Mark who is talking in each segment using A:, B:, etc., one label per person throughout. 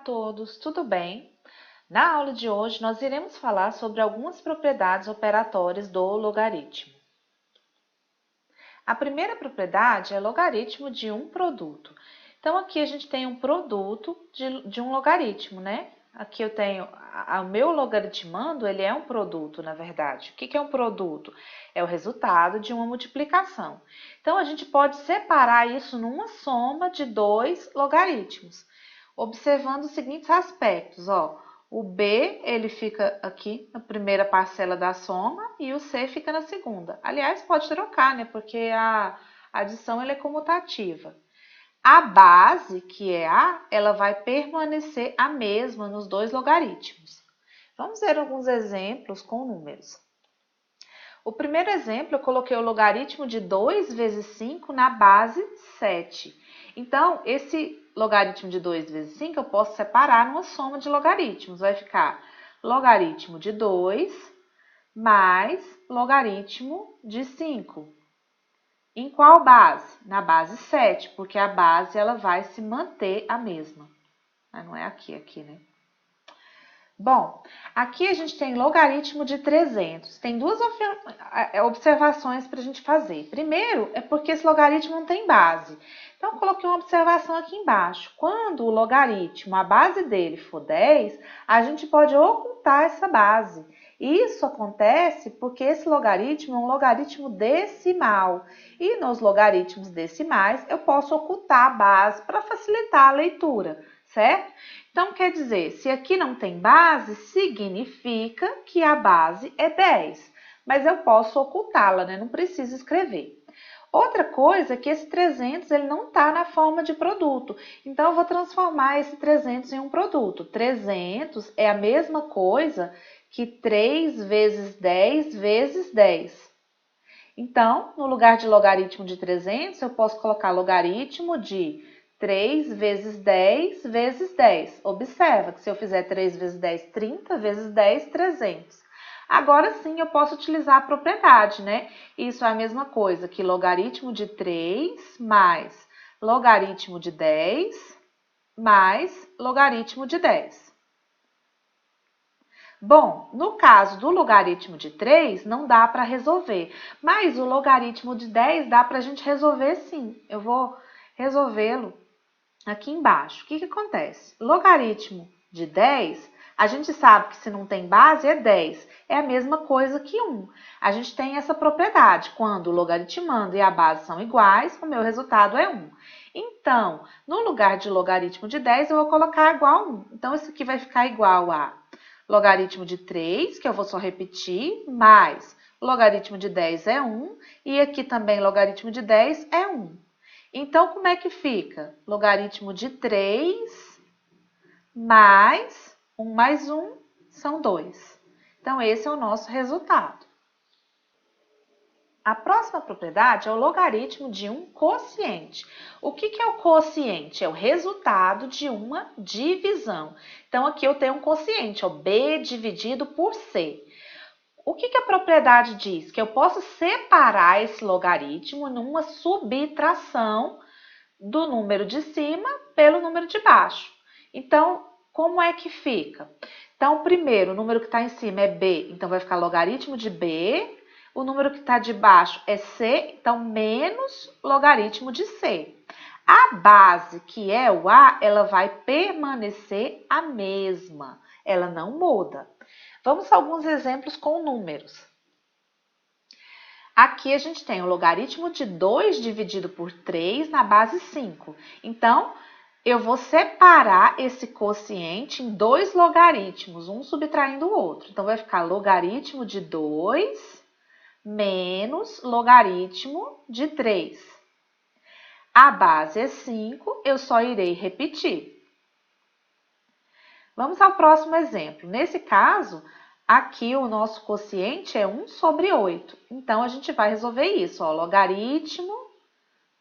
A: todos, tudo bem? Na aula de hoje, nós iremos falar sobre algumas propriedades operatórias do logaritmo. A primeira propriedade é logaritmo de um produto. Então, aqui a gente tem um produto de um logaritmo, né? Aqui eu tenho o meu logaritmando, ele é um produto, na verdade. O que é um produto? É o resultado de uma multiplicação. Então, a gente pode separar isso numa soma de dois logaritmos, observando os seguintes aspectos, ó. O B, ele fica aqui na primeira parcela da soma e o C fica na segunda. Aliás, pode trocar, né? Porque a adição ela é comutativa. A base, que é A, ela vai permanecer a mesma nos dois logaritmos. Vamos ver alguns exemplos com números. O primeiro exemplo, eu coloquei o logaritmo de 2 vezes 5 na base 7. Então, esse logaritmo de 2 vezes 5 eu posso separar numa soma de logaritmos. Vai ficar logaritmo de 2 mais logaritmo de 5. Em qual base? Na base 7, porque a base ela vai se manter a mesma. Mas não é aqui, né? Bom, aqui a gente tem logaritmo de 300. Tem duas observações para a gente fazer. Primeiro, é porque esse logaritmo não tem base. Então, eu coloquei uma observação aqui embaixo. Quando o logaritmo, a base dele for 10, a gente pode ocultar essa base. Isso acontece porque esse logaritmo é um logaritmo decimal. E nos logaritmos decimais, eu posso ocultar a base para facilitar a leitura, certo? Então, quer dizer, se aqui não tem base, significa que a base é 10. Mas eu posso ocultá-la, né? Não preciso escrever. Outra coisa é que esse 300 ele não está na forma de produto. Então, eu vou transformar esse 300 em um produto. 300 é a mesma coisa que 3 vezes 10 vezes 10. Então, no lugar de logaritmo de 300, eu posso colocar logaritmo de 3 vezes 10 vezes 10. Observa que se eu fizer 3 vezes 10, 30, vezes 10, 300. Agora sim eu posso utilizar a propriedade, né? Isso é a mesma coisa que logaritmo de 3 mais logaritmo de 10 mais logaritmo de 10. Bom, no caso do logaritmo de 3, não dá para resolver, mas o logaritmo de 10 dá para a gente resolver sim. Eu vou resolvê-lo aqui embaixo. O que acontece? Logaritmo de 10, a gente sabe que se não tem base é 10. É a mesma coisa que 1. A gente tem essa propriedade. Quando o logaritmando e a base são iguais, o meu resultado é 1. Então, no lugar de logaritmo de 10, eu vou colocar igual a 1. Então, isso aqui vai ficar igual a logaritmo de 3, que eu vou só repetir, mais logaritmo de 10 é 1, e aqui também logaritmo de 10 é 1. Então, como é que fica? Logaritmo de 3 mais 1 mais 1 são 2. Então, esse é o nosso resultado. A próxima propriedade é o logaritmo de um quociente. O que é o quociente? É o resultado de uma divisão. Então, aqui eu tenho um quociente, ó, B dividido por C. O que a propriedade diz? Que eu posso separar esse logaritmo numa subtração do número de cima pelo número de baixo. Então, como é que fica? Então, primeiro, o número que está em cima é B, então vai ficar logaritmo de B. O número que está de baixo é C, então menos logaritmo de C. A base, que é o A, ela vai permanecer a mesma, ela não muda. Vamos a alguns exemplos com números. Aqui a gente tem o logaritmo de 2 dividido por 3 na base 5. Então, eu vou separar esse quociente em dois logaritmos, um subtraindo o outro. Então, vai ficar logaritmo de 2 menos logaritmo de 3. A base é 5, eu só irei repetir. Vamos ao próximo exemplo. Nesse caso, aqui o nosso quociente é 1 sobre 8. Então, a gente vai resolver isso, ó, logaritmo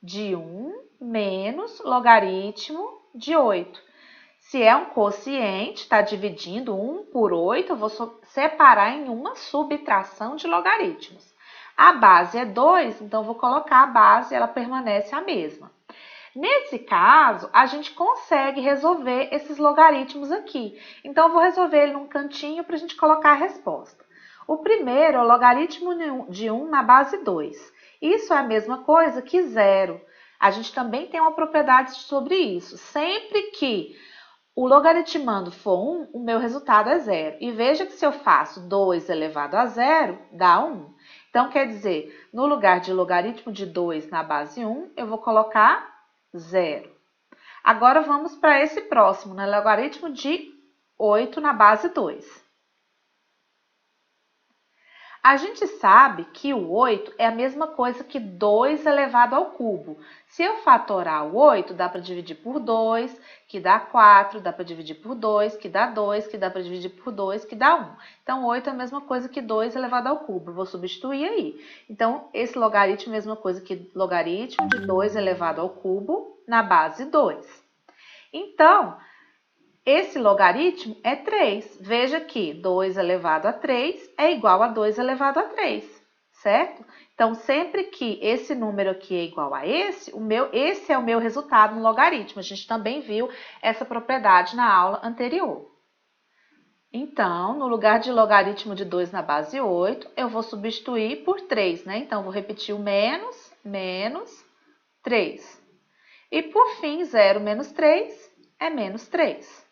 A: de 1 menos logaritmo de 8. Se é um quociente, está dividindo 1 por 8, eu vou separar em uma subtração de logaritmos. A base é 2, então vou colocar a base, ela permanece a mesma. Nesse caso, a gente consegue resolver esses logaritmos aqui. Então, eu vou resolver ele num cantinho para a gente colocar a resposta. O primeiro é o logaritmo de 1 na base 2. Isso é a mesma coisa que zero. A gente também tem uma propriedade sobre isso. Sempre que o logaritmando for 1, o meu resultado é zero. E veja que se eu faço 2 elevado a zero, dá 1. Então, quer dizer, no lugar de logaritmo de 2 na base 1, eu vou colocar zero. Agora, vamos para esse próximo, né? Logaritmo de 8 na base 2. A gente sabe que o 8 é a mesma coisa que 2 elevado ao cubo. Se eu fatorar o 8, dá para dividir por 2, que dá 4, dá para dividir por 2, que dá 2, que dá para dividir por 2, que dá 1. Então, 8 é a mesma coisa que 2 elevado ao cubo. Vou substituir aí. Então, esse logaritmo é a mesma coisa que logaritmo de 2 elevado ao cubo na base 2. Então, esse logaritmo é 3. Veja que 2 elevado a 3 é igual a 2 elevado a 3, certo? Então, sempre que esse número aqui é igual a esse é o meu resultado no logaritmo. A gente também viu essa propriedade na aula anterior. Então, no lugar de logaritmo de 2 na base 8, eu vou substituir por 3, né? Então, vou repetir o menos, menos 3. E, por fim, 0 menos 3 é menos 3.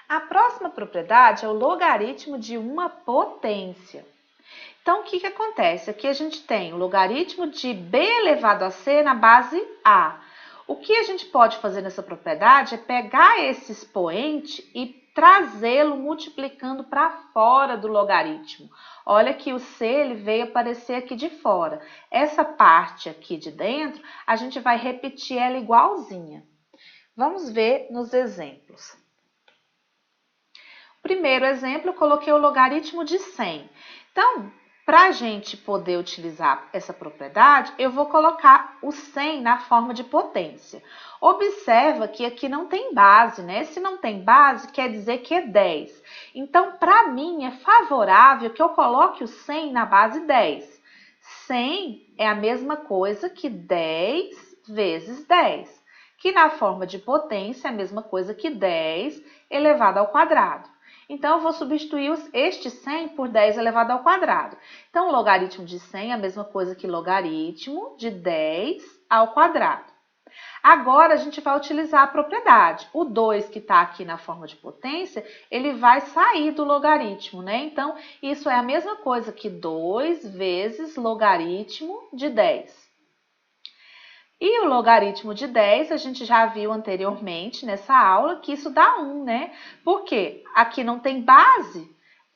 A: A próxima propriedade é o logaritmo de uma potência. Então, o que acontece? Aqui a gente tem o logaritmo de b elevado a c na base a. O que a gente pode fazer nessa propriedade é pegar esse expoente e trazê-lo multiplicando para fora do logaritmo. Olha que o c ele veio aparecer aqui de fora. Essa parte aqui de dentro, a gente vai repetir ela igualzinha. Vamos ver nos exemplos. Primeiro exemplo, eu coloquei o logaritmo de 100. Então, para a gente poder utilizar essa propriedade, eu vou colocar o 100 na forma de potência. Observa que aqui não tem base, né? Se não tem base, quer dizer que é 10. Então, para mim, é favorável que eu coloque o 100 na base 10. 100 é a mesma coisa que 10 vezes 10, que na forma de potência é a mesma coisa que 10 elevado ao quadrado. Então, eu vou substituir este 100 por 10 elevado ao quadrado. Então, o logaritmo de 100 é a mesma coisa que logaritmo de 10 ao quadrado. Agora, a gente vai utilizar a propriedade. O 2 que está aqui na forma de potência, ele vai sair do logaritmo, né? Então, isso é a mesma coisa que 2 vezes logaritmo de 10. E o logaritmo de 10, a gente já viu anteriormente nessa aula que isso dá 1, né? Porque aqui não tem base,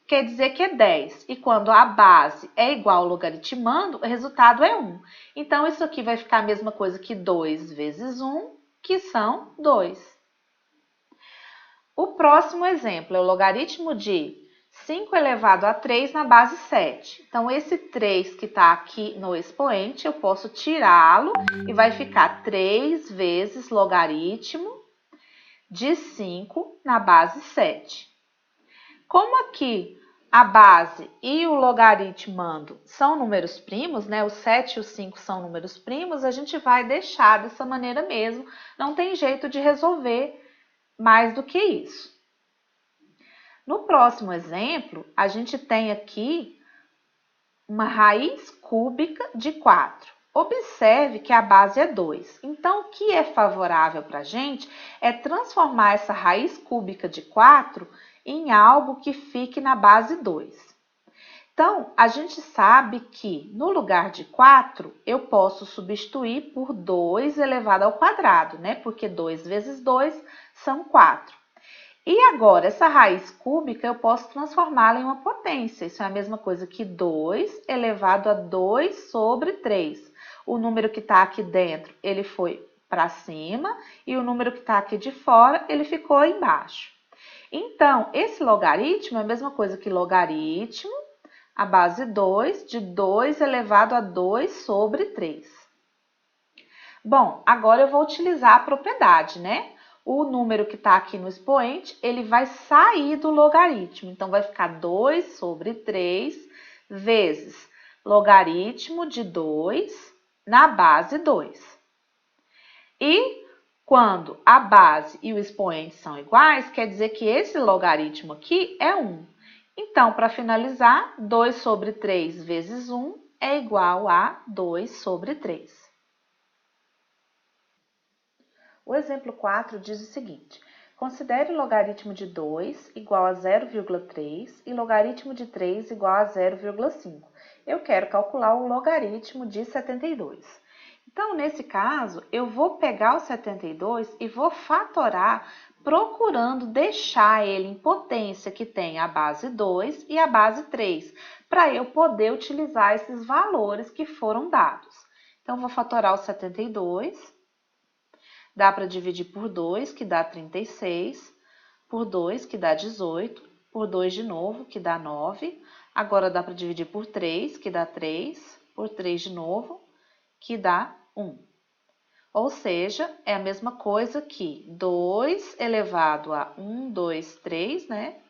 A: quer dizer que é 10. E quando a base é igual ao logaritmando, o resultado é 1. Então, isso aqui vai ficar a mesma coisa que 2 vezes 1, que são 2. O próximo exemplo é o logaritmo de 5 elevado a 3 na base 7. Então, esse 3 que está aqui no expoente, eu posso tirá-lo e vai ficar 3 vezes logaritmo de 5 na base 7. Como aqui a base e o logaritmando são números primos, né? O 7 e o 5 são números primos, a gente vai deixar dessa maneira mesmo. Não tem jeito de resolver mais do que isso. No próximo exemplo, a gente tem aqui uma raiz cúbica de 4. Observe que a base é 2. Então, o que é favorável para a gente é transformar essa raiz cúbica de 4 em algo que fique na base 2. Então, a gente sabe que no lugar de 4, eu posso substituir por 2 elevado ao quadrado, né? Porque 2 vezes 2 são 4. E agora, essa raiz cúbica, eu posso transformá-la em uma potência. Isso é a mesma coisa que 2 elevado a 2 sobre 3. O número que está aqui dentro, ele foi para cima, e o número que está aqui de fora, ele ficou embaixo. Então, esse logaritmo é a mesma coisa que logaritmo, a base 2, de 2 elevado a 2 sobre 3. Bom, agora eu vou utilizar a propriedade, né? O número que está aqui no expoente, ele vai sair do logaritmo. Então, vai ficar 2 sobre 3 vezes logaritmo de 2 na base 2. E quando a base e o expoente são iguais, quer dizer que esse logaritmo aqui é 1. Então, para finalizar, 2 sobre 3 vezes 1 é igual a 2 sobre 3. O exemplo 4 diz o seguinte: considere o logaritmo de 2 igual a 0,3 e logaritmo de 3 igual a 0,5. Eu quero calcular o logaritmo de 72. Então, nesse caso, eu vou pegar o 72 e vou fatorar procurando deixar ele em potência que tem a base 2 e a base 3, para eu poder utilizar esses valores que foram dados. Então, vou fatorar o 72, dá para dividir por 2, que dá 36, por 2, que dá 18, por 2 de novo, que dá 9. Agora dá para dividir por 3, que dá 3, por 3 de novo, que dá 1. Ou seja, é a mesma coisa que 2 elevado a 1, 2, 3, né?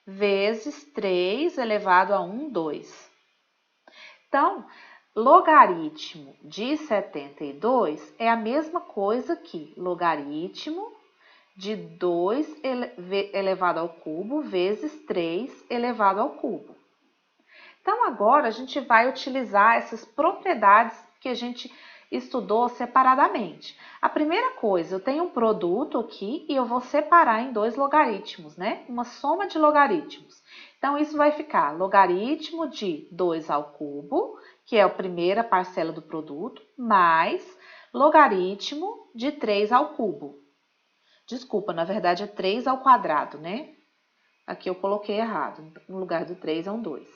A: Vezes 3 elevado a 1, 2. Então, logaritmo de 72 é a mesma coisa que logaritmo de 2 elevado ao cubo vezes 3 elevado ao cubo. Então, agora a gente vai utilizar essas propriedades que a gente estudou separadamente. A primeira coisa, eu tenho um produto aqui e eu vou separar em dois logaritmos, né? Uma soma de logaritmos. Então, isso vai ficar logaritmo de 2 ao cubo, que é a primeira parcela do produto, mais logaritmo de 3 ao cubo. Desculpa, na verdade é 3 ao quadrado, né? Aqui eu coloquei errado, no lugar do 3 é um 2.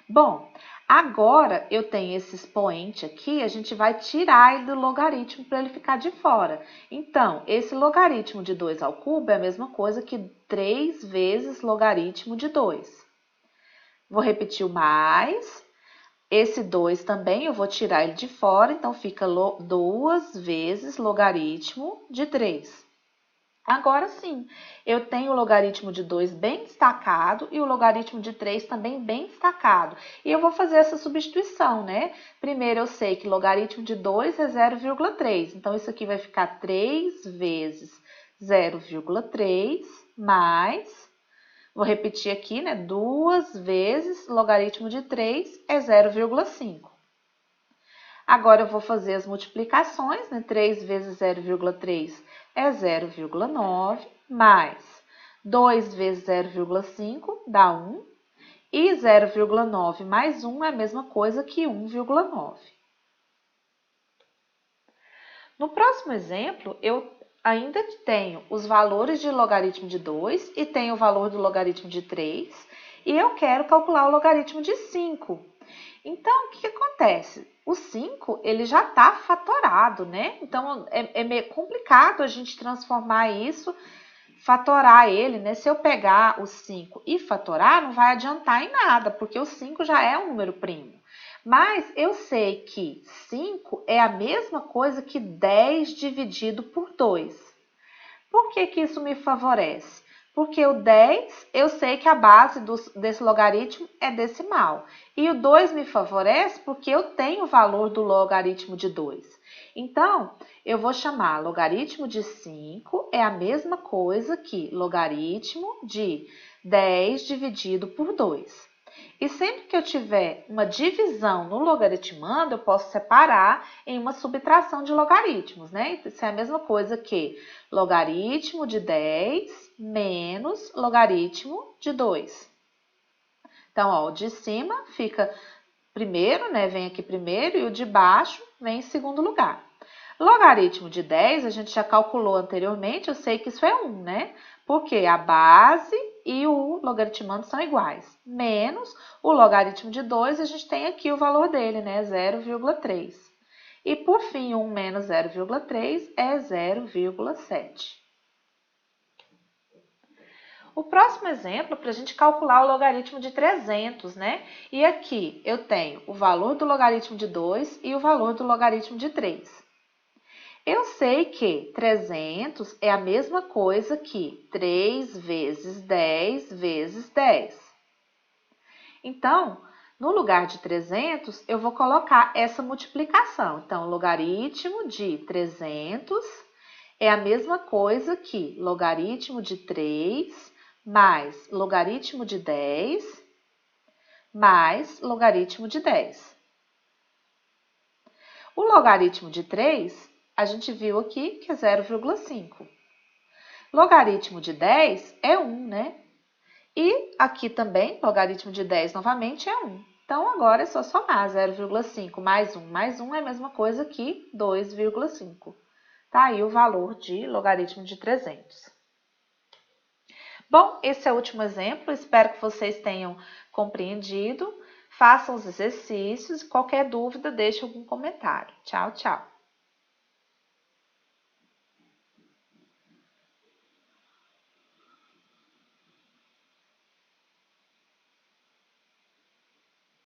A: Bom, agora eu tenho esse expoente aqui, a gente vai tirar ele do logaritmo para ele ficar de fora. Então, esse logaritmo de 2 ao cubo é a mesma coisa que 3 vezes logaritmo de 2. Vou repetir o mais. Esse 2 também eu vou tirar ele de fora, então fica 2 vezes logaritmo de 3. Agora sim, eu tenho o logaritmo de 2 bem destacado e o logaritmo de 3 também bem destacado. E eu vou fazer essa substituição, né? Primeiro eu sei que logaritmo de 2 é 0,3. Então, isso aqui vai ficar 3 vezes 0,3 mais, vou repetir aqui, né? 2 vezes logaritmo de 3 é 0,5. Agora, eu vou fazer as multiplicações, né? 3 vezes 0,3 é 0,9, mais 2 vezes 0,5 dá 1, e 0,9 mais 1 é a mesma coisa que 1,9. No próximo exemplo, eu ainda tenho os valores de logaritmo de 2 e tenho o valor do logaritmo de 3, e eu quero calcular o logaritmo de 5. Então, o que acontece? O 5, ele já está fatorado, né? Então, é meio complicado a gente transformar isso, fatorar ele, né? Se eu pegar o 5 e fatorar, não vai adiantar em nada, porque o 5 já é um número primo. Mas eu sei que 5 é a mesma coisa que 10 dividido por 2. Por que que isso me favorece? Porque o 10, eu sei que a base desse logaritmo é decimal. E o 2 me favorece porque eu tenho o valor do logaritmo de 2. Então, eu vou chamar logaritmo de 5 é a mesma coisa que logaritmo de 10 dividido por 2. E sempre que eu tiver uma divisão no logaritmando, eu posso separar em uma subtração de logaritmos, né? Isso é a mesma coisa que logaritmo de 10 menos logaritmo de 2. Então, ó, o de cima fica primeiro, né? Vem aqui primeiro, e o de baixo vem em segundo lugar. Logaritmo de 10, a gente já calculou anteriormente, eu sei que isso é 1, né? Porque a base e o logaritmando são iguais. Menos o logaritmo de 2, a gente tem aqui o valor dele, né? 0,3. E por fim, 1 menos 0,3 é 0,7. O próximo exemplo é para a gente calcular o logaritmo de 300, né? E aqui eu tenho o valor do logaritmo de 2 e o valor do logaritmo de 3. Eu sei que 300 é a mesma coisa que 3 vezes 10 vezes 10. Então, No lugar de 300, eu vou colocar essa multiplicação. Então, logaritmo de 300 é a mesma coisa que logaritmo de 3 mais logaritmo de 10 mais logaritmo de 10. O logaritmo de 3, a gente viu aqui que é 0,5. Logaritmo de 10 é 1, né? E aqui também, logaritmo de 10 novamente é 1. Então, agora é só somar 0,5 mais 1 mais 1 é a mesma coisa que 2,5. Tá aí o valor de logaritmo de 300. Bom, esse é o último exemplo, espero que vocês tenham compreendido. Façam os exercícios e qualquer dúvida, deixe algum comentário. Tchau, tchau!